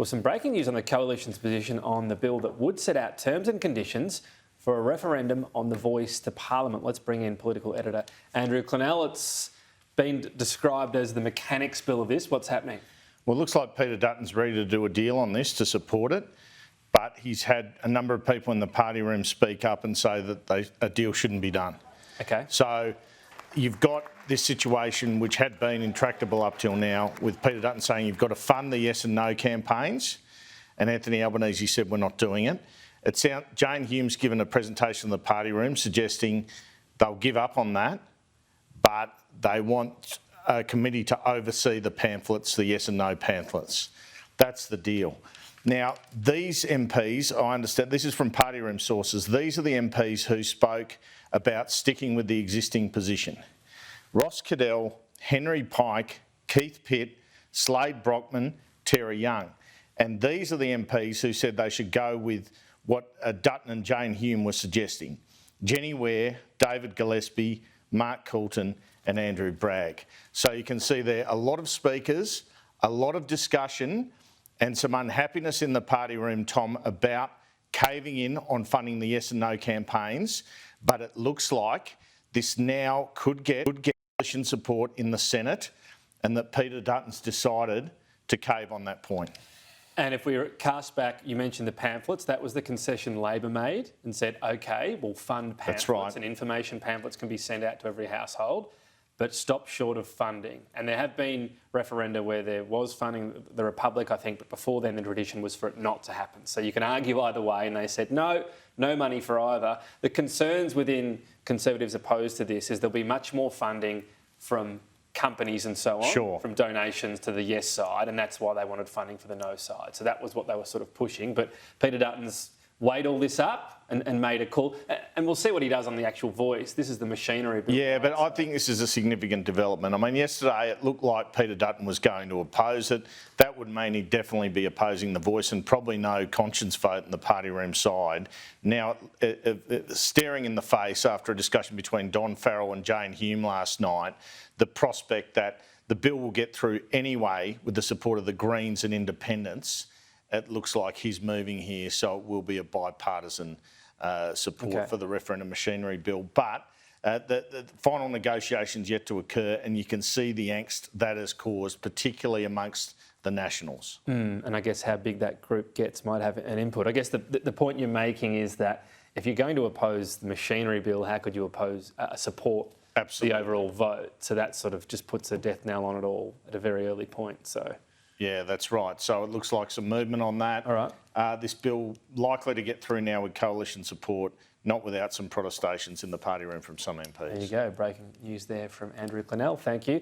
Well, some breaking news on the Coalition's position on the bill that would set out terms and conditions for a referendum on the voice to Parliament. Let's bring in Political Editor Andrew Clennell. It's been described as the mechanics bill of this. What's happening? Well, it looks like Peter Dutton's ready to do a deal on this to support it, but he's had a number of people in the party room speak up and say that a deal shouldn't be done. Okay. So you've got this situation which had been intractable up till now, with Peter Dutton saying you've got to fund the yes and no campaigns, and Anthony Albanese said we're not doing it. Jane Hume's given a presentation in the party room suggesting they'll give up on that, but they want a committee to oversee the pamphlets, the yes and no pamphlets. That's the deal. Now, these MPs, I understand, this is from party room sources, these are the MPs who spoke about sticking with the existing position. Ross Cadell, Henry Pike, Keith Pitt, Slade Brockman, Terry Young. And these are the MPs who said they should go with what Dutton and Jane Hume were suggesting. Jenny Ware, David Gillespie, Mark Coulton and Andrew Bragg. So you can see there a lot of speakers, a lot of discussion and some unhappiness in the party room, Tom, about caving in on funding the yes and no campaigns. But it looks like this now could get coalition support in the Senate, and that Peter Dutton's decided to cave on that point. And if we cast back, you mentioned the pamphlets, that was the concession Labor made and said, OK, we'll fund pamphlets. That's right. And information pamphlets can be sent out to every household, but stop short of funding. And there have been referenda where there was funding, the Republic, I think, but before then the tradition was for it not to happen. So you can argue either way, and they said, no money for either. The concerns within Conservatives opposed to this is there'll be much more funding from companies and so on, sure, from donations to the yes side, and that's why they wanted funding for the no side. So that was what they were sort of pushing. But Peter Dutton's weighed all this up and made a call. And we'll see what he does on the actual voice. This is the machinery bill. Yeah, but I think this is a significant development. I mean, yesterday it looked like Peter Dutton was going to oppose it. That would mean he'd definitely be opposing the voice and probably no conscience vote in the party room side. Now, staring in the face after a discussion between Don Farrell and Jane Hume last night, the prospect that the bill will get through anyway with the support of the Greens and Independents, it looks like he's moving here, so it will be a bipartisan support for the referendum machinery bill. But the final negotiations yet to occur, and you can see the angst that has caused, particularly amongst the Nationals. And I guess how big that group gets might have an input. I guess the point you're making is that if you're going to oppose the machinery bill, how could you oppose support Absolutely. the overall vote? So that sort of just puts a death knell on it all at a very early point. So. Yeah, that's right. So it looks like some movement on that. All right. This bill likely to get through now with coalition support, not without some protestations in the party room from some MPs. There you go. Breaking news there from Andrew Clennell. Thank you.